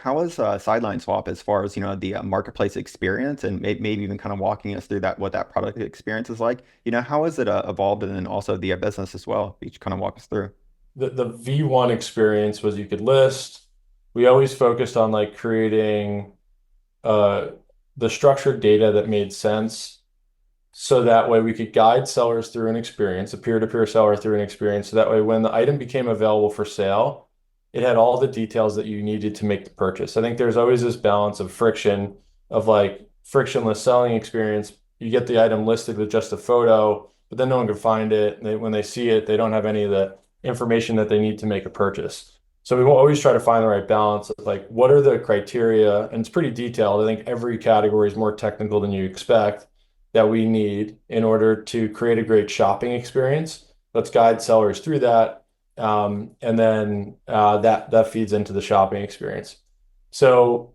How is SidelineSwap as far as the marketplace experience and maybe even kind of walking us through that what that product experience is like? How has it evolved and then also the business as well? Each kind of walk us through. The V1 experience was you could list. We always focused on like creating uh, the structured data that made sense so that way we could guide sellers through an experience, a peer-to-peer seller through an experience. So that way when the item became available for sale, it had all the details that you needed to make the purchase. I think there's always this balance of friction of like frictionless selling experience. You get the item listed with just a photo, but then no one can find it. When they see it, they don't have any of the information that they need to make a purchase. So we will always try to find the right balance of like, what are the criteria? And it's pretty detailed. I think every category is more technical than you expect that we need in order to create a great shopping experience. Let's guide sellers through that. And then that feeds into the shopping experience. So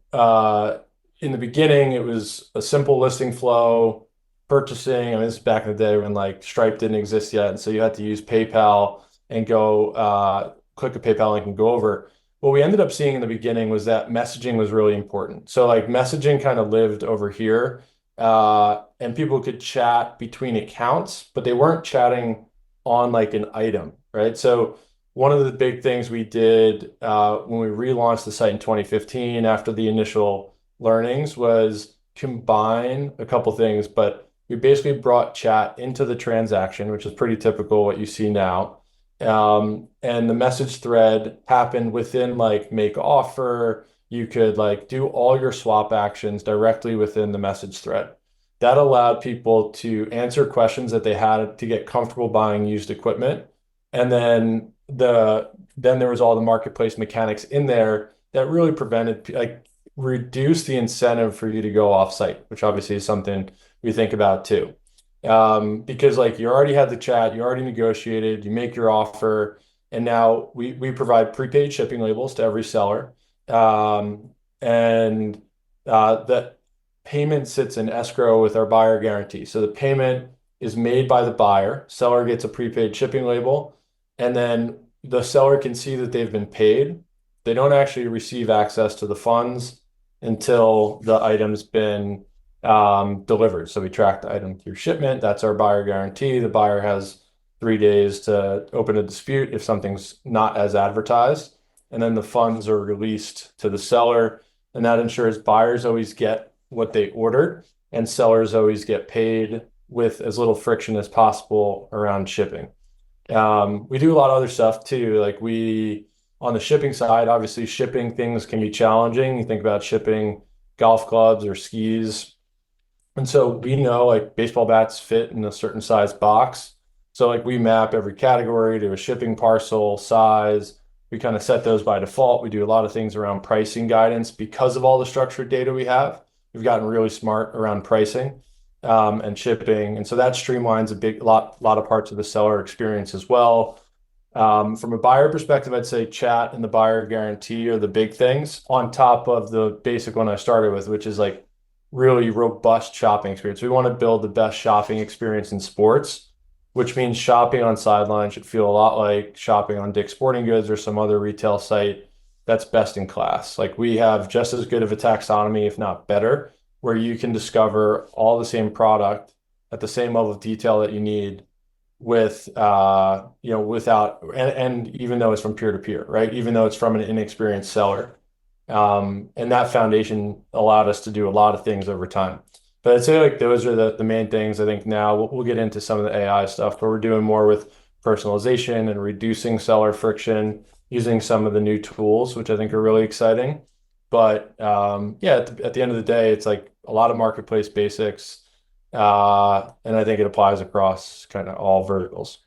in the beginning, it was a simple listing flow, purchasing. I mean, this is back in the day when like Stripe didn't exist yet. And so you had to use PayPal and go click a PayPal link and go over. What we ended up seeing in the beginning was that messaging was really important. So like messaging kind of lived over here, and people could chat between accounts, but they weren't chatting on like an item, right? So one of the big things we did when we relaunched the site in 2015 after the initial learnings was combine a couple things, but we basically brought chat into the transaction, which is pretty typical what you see now. And the message thread happened within like make offer. You could like do all your swap actions directly within the message thread. That allowed people to answer questions that they had to get comfortable buying used equipment. And then there was all the marketplace mechanics in there that really prevented like reduced the incentive for you to go off site, which obviously is something we think about too. Because like you already had the chat, you already negotiated, you make your offer, and now we provide prepaid shipping labels to every seller. And that payment sits in escrow with our buyer guarantee. So the payment is made by the buyer, seller gets a prepaid shipping label, and then the seller can see that they've been paid. They don't actually receive access to the funds until the item's been delivered. So we track the item through shipment. That's our buyer guarantee. The buyer has 3 days to open a dispute if something's not as advertised. And then the funds are released to the seller. And that ensures buyers always get what they ordered and sellers always get paid with as little friction as possible around shipping. We do a lot of other stuff too. Like on the shipping side, obviously shipping things can be challenging. You think about shipping golf clubs or skis, and so we know like baseball bats fit in a certain size box. So like we map every category to a shipping parcel size. We kind of set those by default. We do a lot of things around pricing guidance because of all the structured data we have. We've gotten really smart around pricing and shipping. And so that streamlines a lot of parts of the seller experience as well. From a buyer perspective, I'd say chat and the buyer guarantee are the big things on top of the basic one I started with, which is like really robust shopping experience. We want to build the best shopping experience in sports, which means shopping on Sideline should feel a lot like shopping on Dick's Sporting Goods or some other retail site that's best in class. Like we have just as good of a taxonomy, if not better, where you can discover all the same product at the same level of detail that you need with without and even though it's from peer to peer, right? Even though it's from an inexperienced seller. And that foundation allowed us to do a lot of things over time. But I'd say like those are the main things. I think now we'll get into some of the AI stuff, but we're doing more with personalization and reducing seller friction using some of the new tools, which I think are really exciting. But yeah, at the end of the day, it's like a lot of marketplace basics. And I think it applies across kind of all verticals.